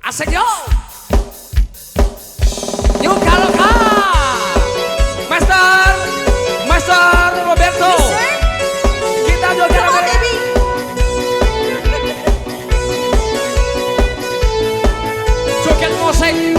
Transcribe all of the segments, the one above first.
Asik yo. Yuk kalau Master, Master Roberto. Kita joget apa ini? Joget musik.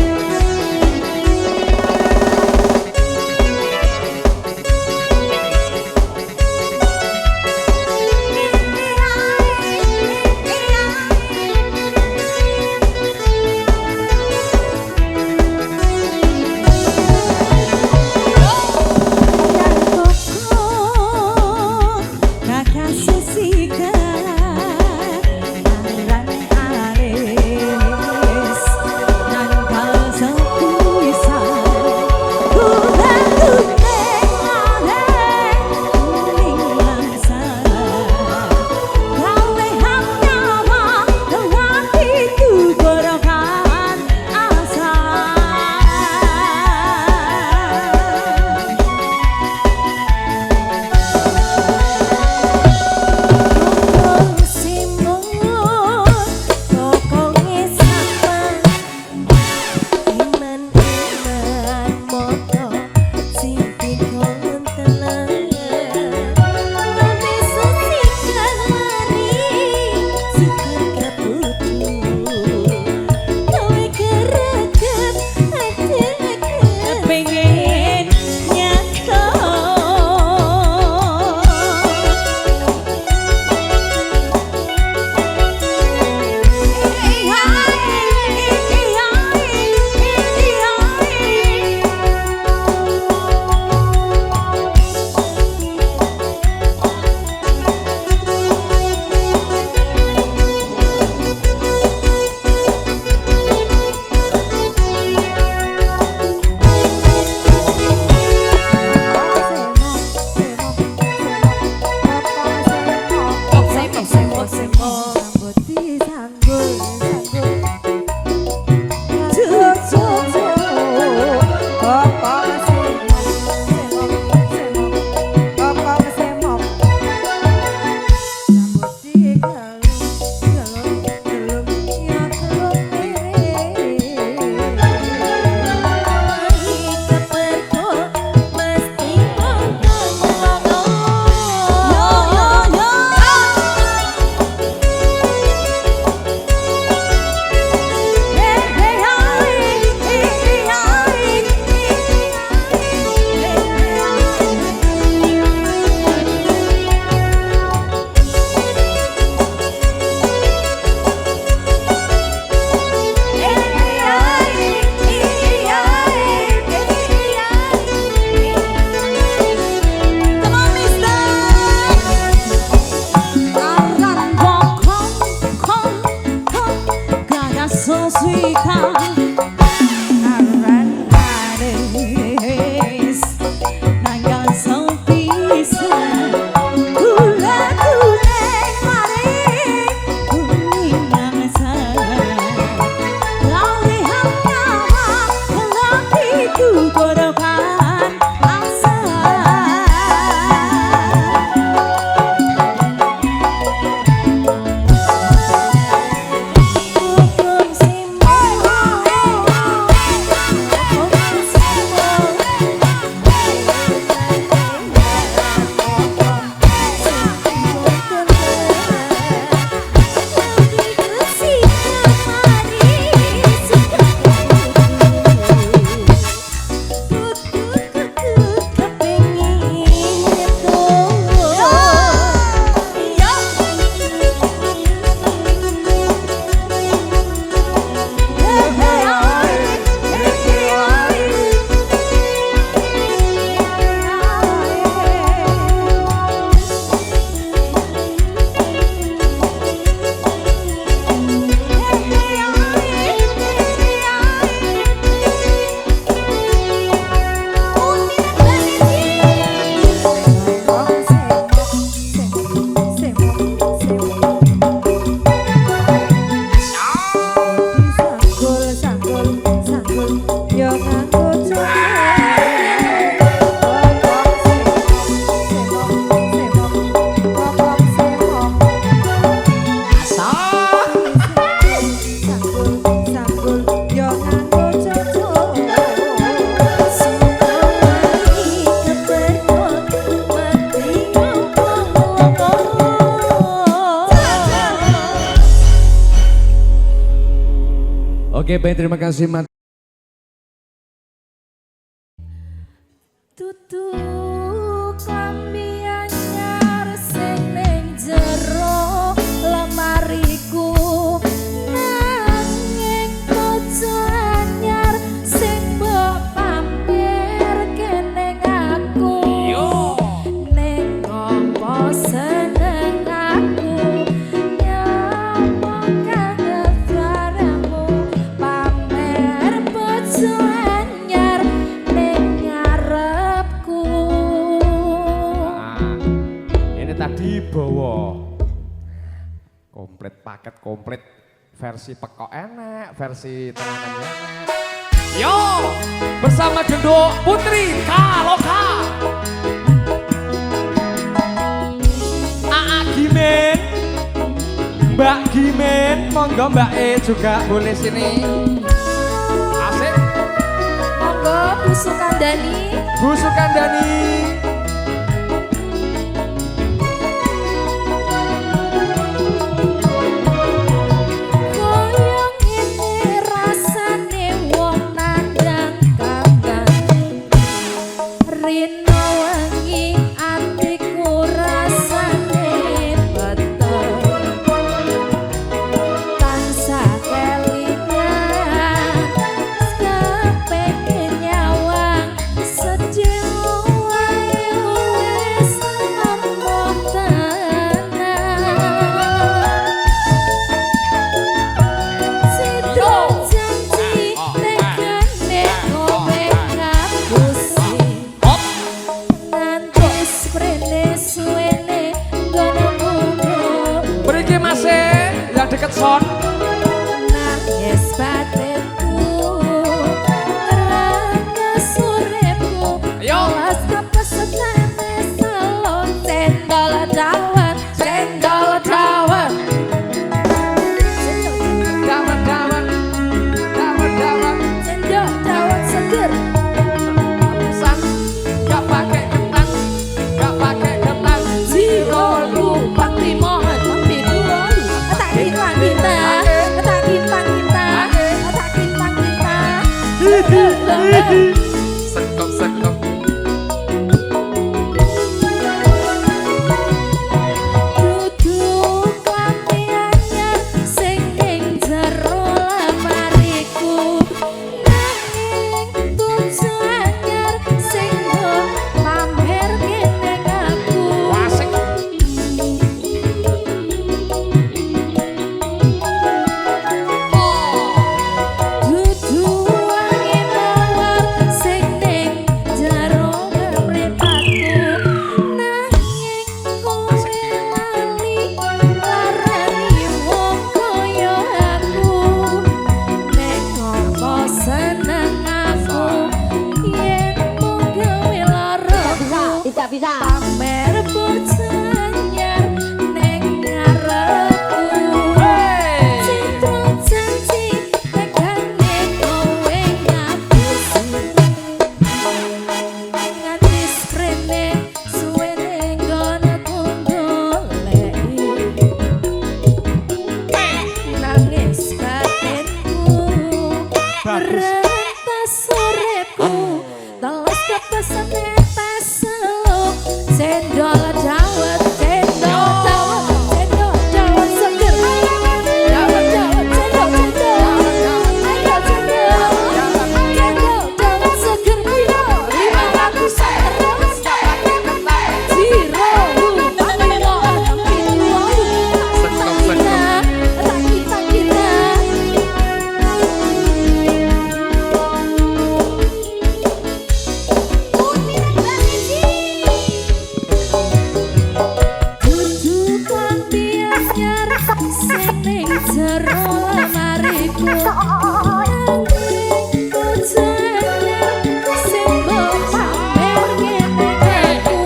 Oke, baik, terima kasih Mas. Tutu klambi anyar sing ning jero lemariku nanging bojo anyar sing mbok pamer kene aku ning apa seneng aku nyapa kangen baremu pamer bojo anyar ning ngarepku. Ini tadi bawa komplit paket komplit versi pekok enak, versi tenangan enak. Yo, bersama Gendok Putri Kaloka. Aa Gimen, Mbak Gimen, monggo Mbak E juga boleh sini. Asik. Monggo Bu Sukandani. Bu Sukandani. Koyong ini rasane wong nandang kanggan Rino wangi atiku rasane betul tansah kelingan kepengen nyawang sedih wae wis emoh tenan. Sido janji tegane kowe ngapusi nganti sprene suwene gono mudo Beriki masih yang deket son. nangis batinku rangga surepku Ayo. alas kepesetane salon cendol dawet cendol dawet Dawet dawet dawet dawet. cendol dawet seger Sang gak pakai ketan, gak pakai ketan. zero lupa limo tapi dua tak kita kita tak kita kita tak kita kita Sekop sekop. Duduk klambi anyar sing ning jero lemariku nanging bojo anyar sing mbok pamer kene aku Wasik. Dudu wangi mawar sing ning jero mripatku nanging kowe lali larani wong kaya aku nek apa seneng aku yen mung gawe loroku Tidak bisa. pamer bojo anyar ning ngarepku Citra janji tegane kowe ngapusi nganti sprene suwene ngono goleki nangis batinku rentas uripku teles kepesane paseluk cendol dawet cendol dawet cendol dawet seger dawet dawet cendol cendol ayo cendol cendol dawet seger piro 500 terus zero lupa limo tapi dua tak kita kita Duduk klambi anyar sing ning jero lemariku nanging bojo anyar sing mbok pamer kene aku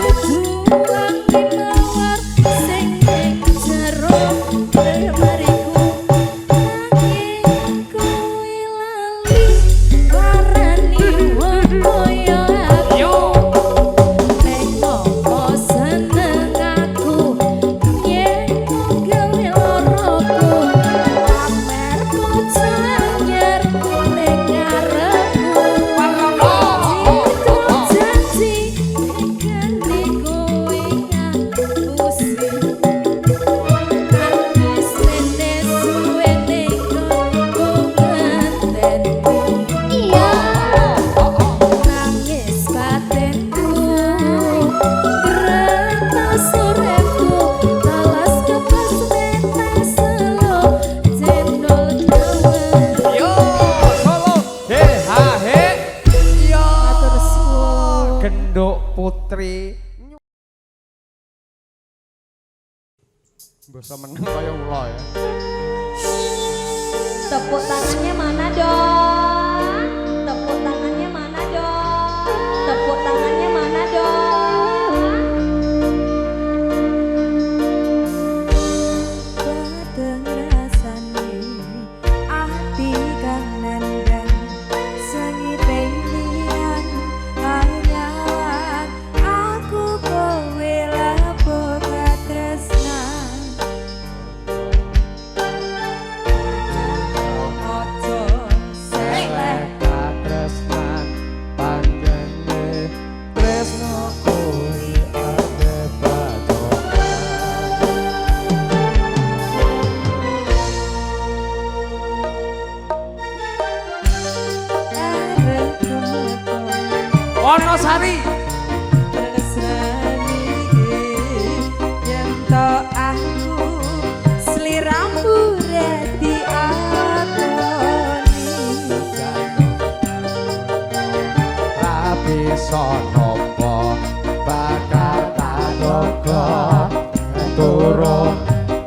Duduk klambi mawar sing ning jero lemariku nanging kowe lali larani wong kaya aku Yo. nek putri. Bisa menang kaya ula ya. Tepuk tangannya mana dong? Tepuk tangannya mana dong? Tepuk tangannya mana dong? Dateng rasane ati kang nandang sengite liyan hanyawan aku kowe lapo katresnan. Wonosari Tresnani yen to aku sliramu reti akoni rapi sonopo bakal tadogo turun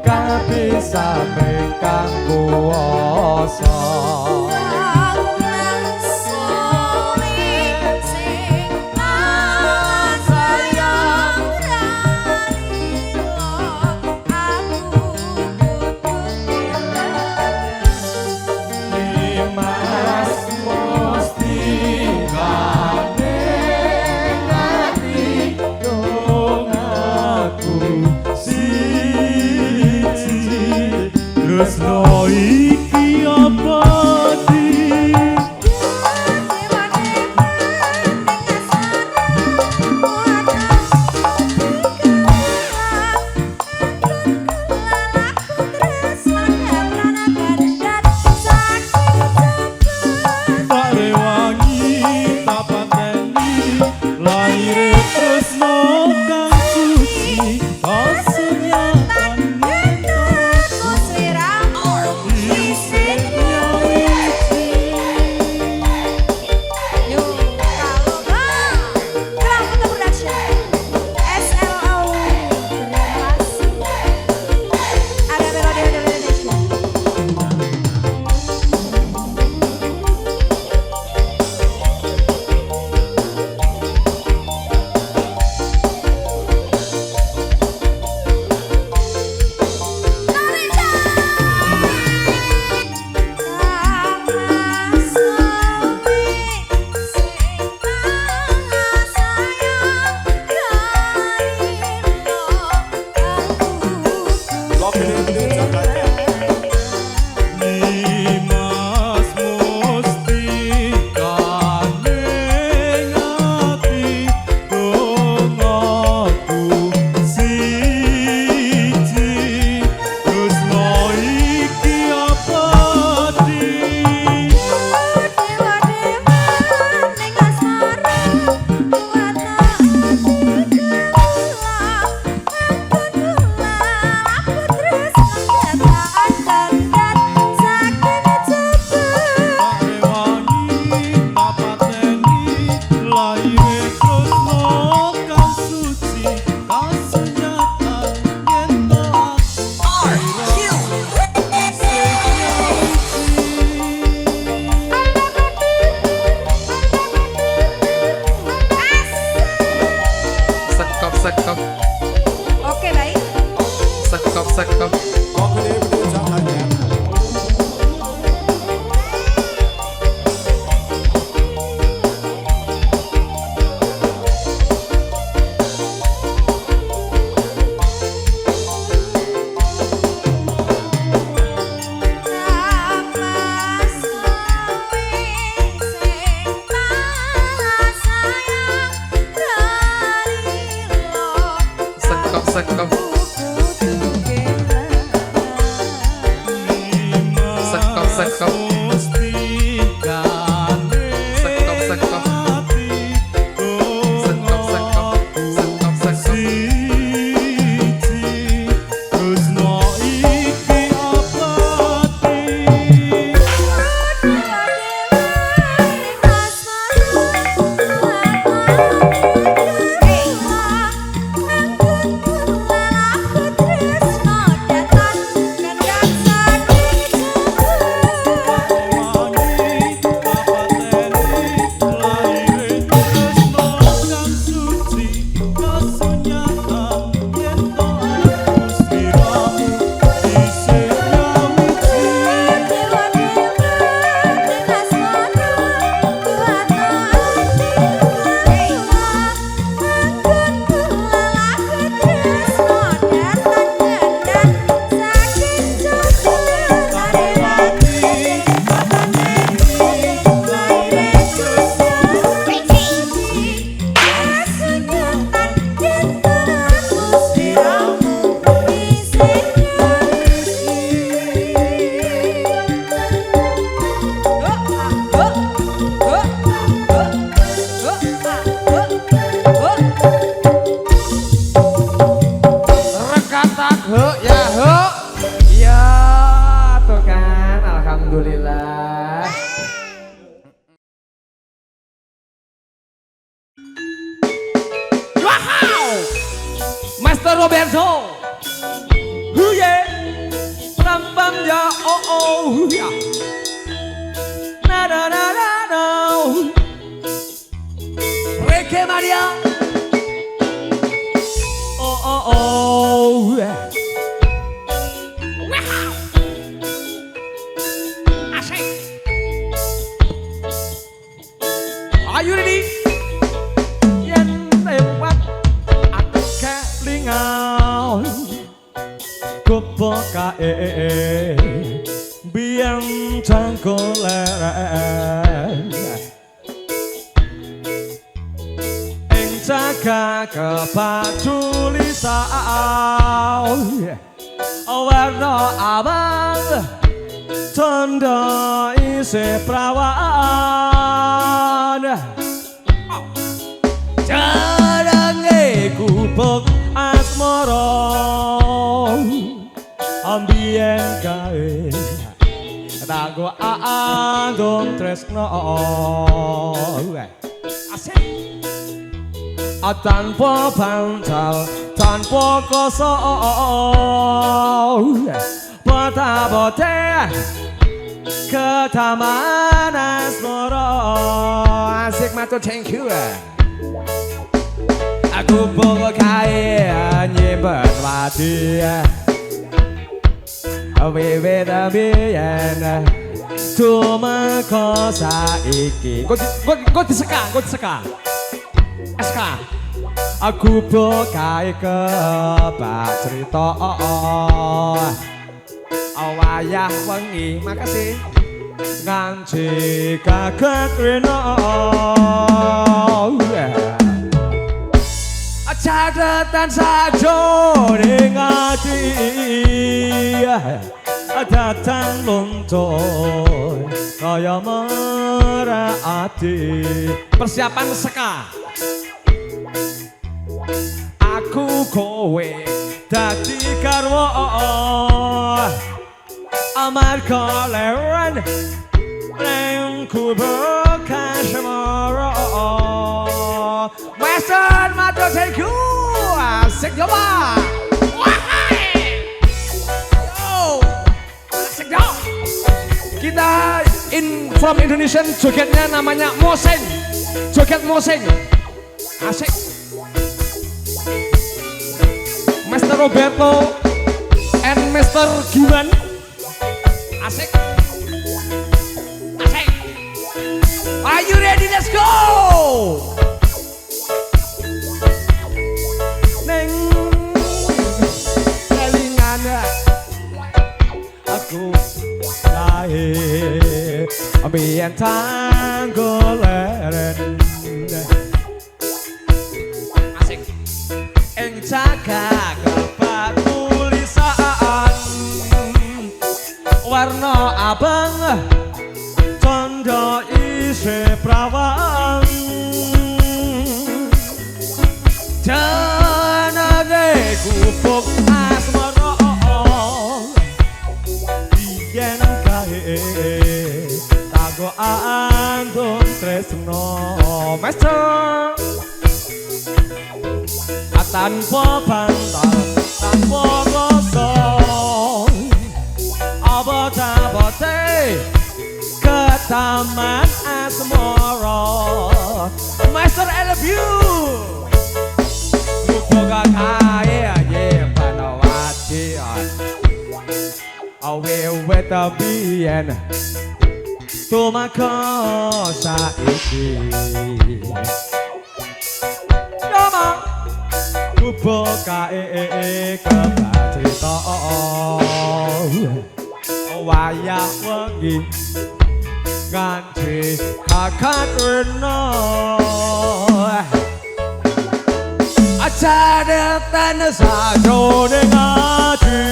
kabisa mekang kuwasa. Tresno iki abadi tak rewangi tak pateni laire tresno kang suci kasunyatan Master Roberto. Huye, bam bam ya, oh oh ya. Na na na na na. Reggae Maria. Oh oh oh. Asik. Are you ready? Yen lewat aku kelingan kepokae biang cangkolen ing jaga kepadulisan warna abang tanda isi perawan jarange gubuk asmara ambien kae tak go andong tresno asik tanpa bantal tanpa kosong peta-peta ketaman asmara asik matur thank you aku bawa kaya nyimpen wadi wiwit biyen cuma kau saiki kau diseka SK aku bokai kebak cerita wayah wengi makasih nganci kaget reno catatan sajo ning ati datang luntur kaya merati persiapan seka aku kowe dadi garwa amarga leren ning kubur kasmara Western matur thank you asik yo Pak kita from Indonesian jogetnya namanya Moseng joget Moseng asik Master Roberto and Master Giwan asik are you ready let's go neng kelingan aku lahir biyen tanggoleren asik ing jaga kepadulisan warna abang tanda isi prawan janane gubuk asmara biyen kae tago andung tresno master tanpa bantal tanpa kosong abot-abote ketaman asmara master I love you buka kae nyimpen wadi wiwit biyen tumeka saiki bukae kebacerita wayah wengi nganti kakak reno catatan sajo ning ati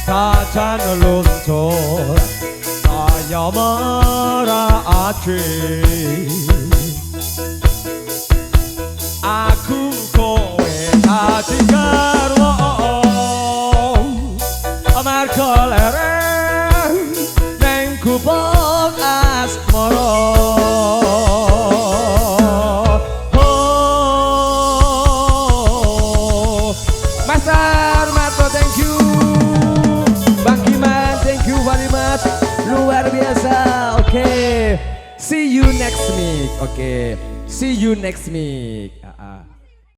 tacan luntur kaya merati aku kowe dadi garwa amarga leren ning gubuk asmara luar biasa. Oke. See you next week. Oke. See you next week.